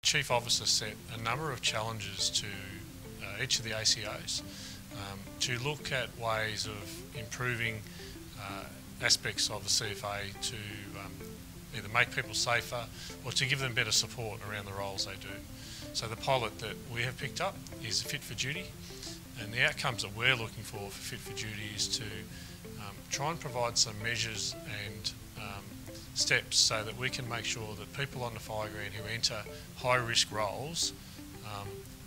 Chief Officer set a number of challenges to each of the ACOs to look at ways of improving aspects of the CFA to either make people safer or to give them better support around the roles they do. So the pilot that we have picked up is Fit for Duty, and the outcomes that we're looking for Fit for Duty is to try and provide some measures and steps so that we can make sure that people on the fire ground who enter high risk roles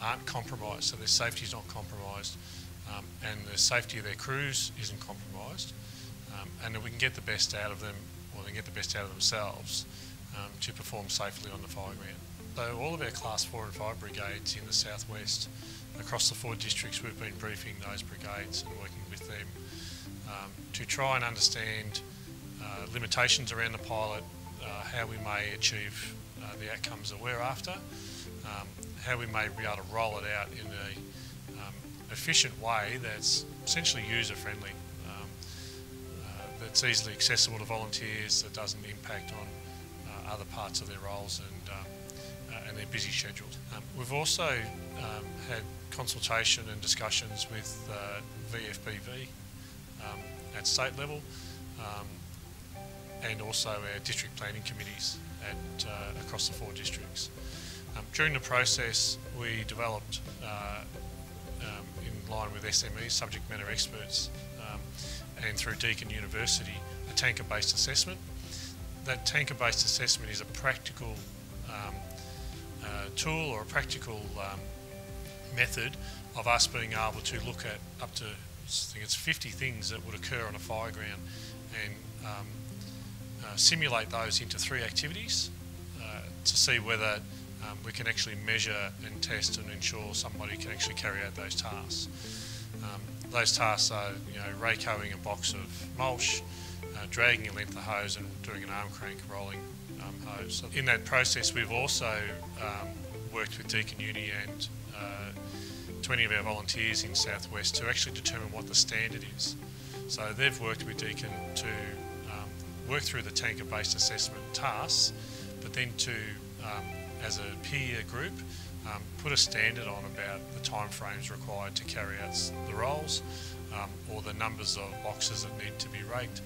aren't compromised, so their safety is not compromised, and the safety of their crews isn't compromised, and that we can get the best out of them, or they can get the best out of themselves to perform safely on the fire ground. So all of our Class 4 and 5 brigades in the southwest, across the 4 districts, we've been briefing those brigades and working with them to try and understand limitations around the pilot, how we may achieve the outcomes that we're after, how we may be able to roll it out in a efficient way that's essentially user-friendly, that's easily accessible to volunteers, that doesn't impact on other parts of their roles and their busy schedules. We've also had consultation and discussions with VFBV at state level, and also our district planning committees across the 4 districts. During the process, we developed, in line with SMEs, subject matter experts, and through Deakin University, a tanker-based assessment. That tanker-based assessment is a practical tool or a practical method of us being able to look at up to, I think it's 50 things that would occur on a fire ground, and simulate those into 3 activities to see whether we can actually measure and test and ensure somebody can actually carry out those tasks. Those tasks are, rakoing a box of mulch, dragging a length of hose and doing an arm crank rolling hose. So in that process, we've also worked with Deakin Uni and 20 of our volunteers in Southwest to actually determine what the standard is. So they've worked with Deakin to work through the tanker-based assessment tasks, but then to, as a peer group, put a standard on about the timeframes required to carry out the roles, or the numbers of boxes that need to be raked.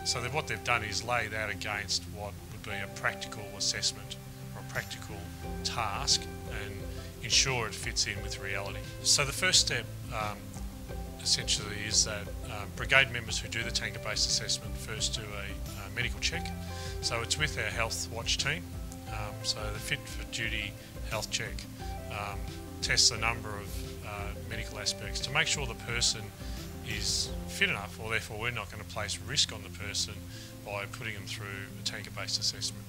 So what they've done is lay that against what would be a practical assessment or a practical task and ensure it fits in with reality. So the first step essentially is that brigade members who do the tanker-based assessment first do a medical check. So it's with our health watch team. So the Fit for Duty health check tests a number of medical aspects to make sure the person is fit enough, or therefore we're not going to place risk on the person by putting them through a tanker-based assessment.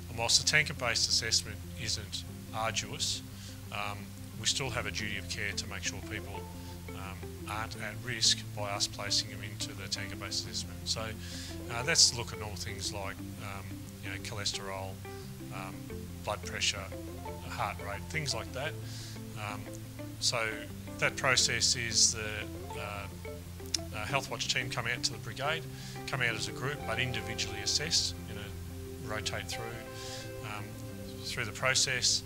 And whilst the tanker-based assessment isn't arduous, we still have a duty of care to make sure people aren't at risk by us placing them into the tanker-based assessment. So that's look at all things like cholesterol, blood pressure, heart rate, things like that. So that process is the Health Watch team come out to the brigade, come out as a group but individually assessed, rotate through the process.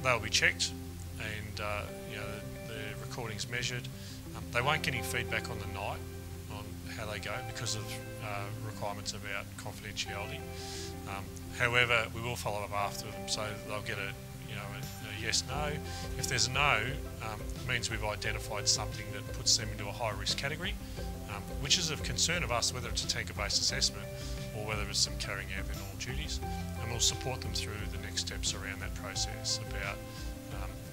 They'll be checked and the recordings measured. They won't get any feedback on the night on how they go because of requirements about confidentiality. However, we will follow up after them, so they'll get a yes/no. If there's a no, it means we've identified something that puts them into a high risk category, which is of concern of us, whether it's a tanker-based assessment or whether it's them carrying out their normal duties. And we'll support them through the next steps around that process about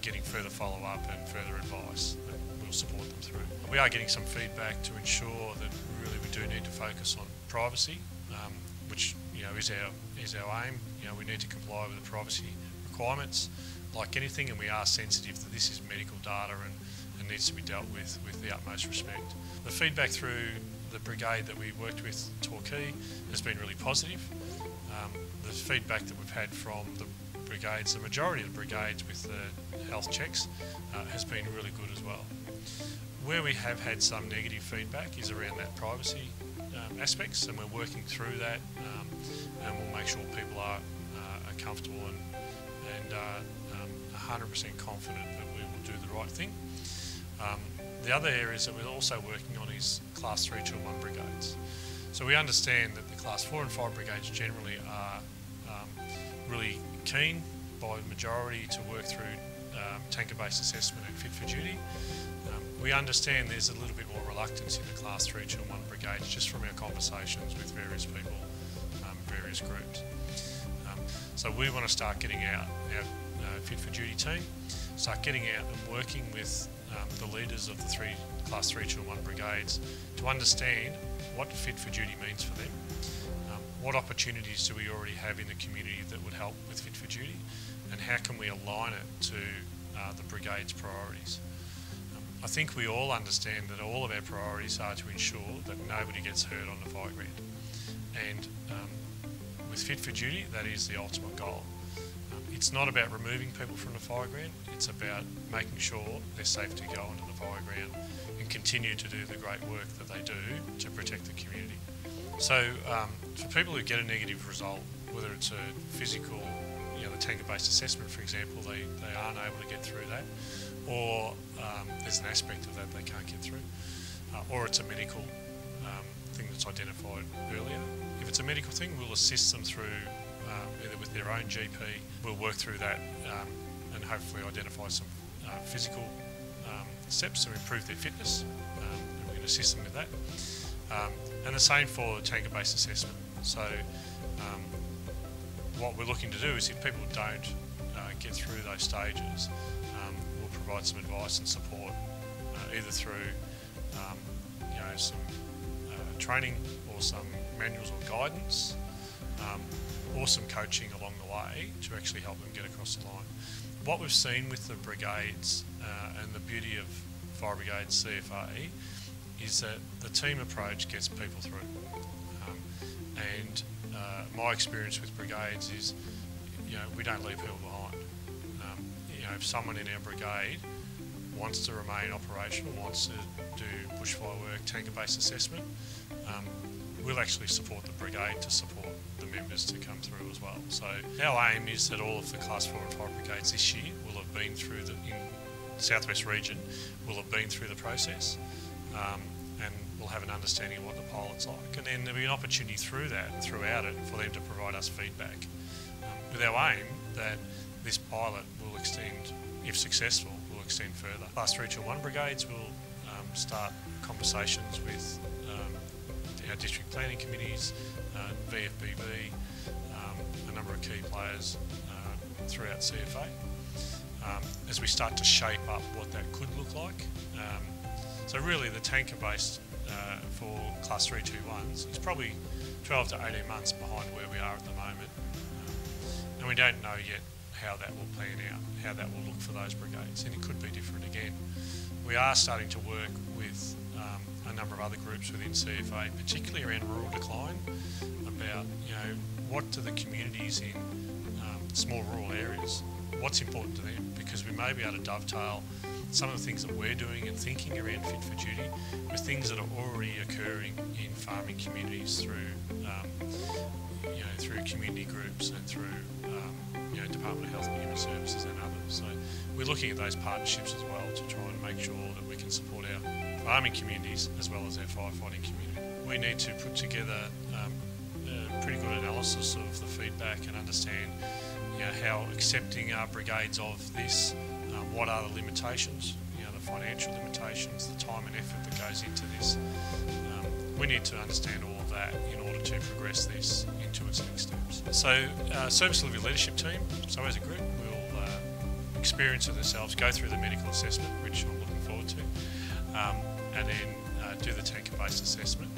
getting further follow-up and further advice that we'll support them through. We are getting some feedback to ensure that really we do need to focus on privacy, which is our aim. We need to comply with the privacy requirements like anything, and we are sensitive that this is medical data and needs to be dealt with the utmost respect. The feedback through the brigade that we worked with, Torquay, has been really positive. The feedback that we've had from the brigades, the majority of the brigades with the health checks, has been really good as well. Where we have had some negative feedback is around that privacy aspects, and we're working through that, and we'll make sure people are comfortable and are 100% confident that we will do the right thing. The other areas that we're also working on is Class 3, 2 and 1 brigades. So we understand that the Class 4 and 5 brigades generally are really keen by majority to work through tanker-based assessment and fit for duty. We understand there's a little bit more reluctance in the Class 3, 2 and 1 brigades just from our conversations with various people, various groups. So we want to start getting out our fit for duty team, start getting out and working with the leaders of the Class 3, 2 and 1 brigades to understand what fit for duty means for them, what opportunities do we already have in the community that would help with fit for duty, and how can we align it to the brigade's priorities. I think we all understand that all of our priorities are to ensure that nobody gets hurt on the fire ground, and with fit for duty that is the ultimate goal. It's not about removing people from the fire ground, it's about making sure they're safe to go onto the fire ground and continue to do the great work that they do to protect the community. So for people who get a negative result, whether it's a physical, the tanker-based assessment for example, they aren't able to get through that, or there's an aspect of that they can't get through, or it's a medical thing that's identified earlier. If it's a medical thing, we'll assist them through either with their own GP, we'll work through that and hopefully identify some physical steps to improve their fitness, and we can assist them with that. And the same for the tanker-based assessment. So what we're looking to do is if people don't get through those stages, we'll provide some advice and support either through some training or some manuals or guidance, or some coaching along the way to actually help them get across the line. What we've seen with the brigades and the beauty of Fire Brigade's CFA is that the team approach gets people through. And my experience with brigades is, we don't leave people behind. If someone in our brigade wants to remain operational, wants to do bushfire work, tanker-based assessment, we'll actually support the brigade to support the members to come through as well. So our aim is that all of the Class 4 and 5 brigades this year will have been through in Southwest region, will have been through the process, and we'll have an understanding of what the pilot's like. And then there'll be an opportunity throughout it, for them to provide us feedback. With our aim that this pilot will extend, if successful, will extend further. Class 3, 2 and 1 brigades will start conversations with our district planning committees, VFBB, a number of key players throughout CFA, as we start to shape up what that could look like. So really the tanker-based for Class 3, 2, 1s is probably 12 to 18 months behind where we are at the moment, and we don't know yet how that will plan out, how that will look for those brigades, and it could be different again. We are starting to work with a number of other groups within CFA, particularly around rural decline, about what do the communities in small rural areas, what's important to them, because we may be able to dovetail some of the things that we're doing and thinking around fit for duty with things that are already occurring in farming communities through through community groups and through Department of Health and Human Services and others. So we're looking at those partnerships as well to try and make sure that we can support our farming communities as well as our firefighting community. We need to put together a pretty good analysis of the feedback and understand how accepting our brigades of this, what are the limitations, the financial limitations, the time and effort that goes into this. We need to understand all of that in order to progress this into its next steps. So Service Delivery Leadership Team, so as a group, we'll experience it ourselves, go through the medical assessment, which I'm looking forward to, and then do the tanker-based assessment.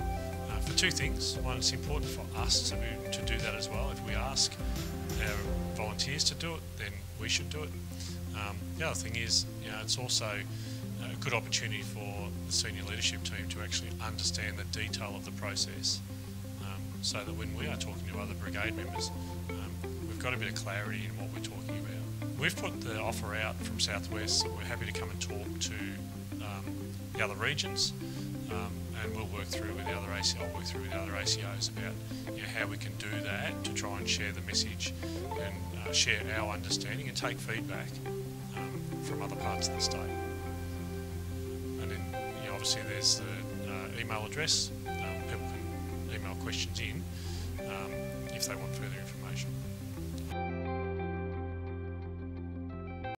For two things. One, it's important for us to do that as well. If we ask our volunteers to do it, then we should do it. The other thing is, it's also a good opportunity for the senior leadership team to actually understand the detail of the process, so that when we are talking to other brigade members, we've got a bit of clarity in what we're talking about. We've put the offer out from Southwest that we're happy to come and talk to the other regions, and we'll work through with the other ACOs about how we can do that to try and share the message and share our understanding and take feedback from other parts of the state. And then obviously there's the email address. People can email questions in if they want further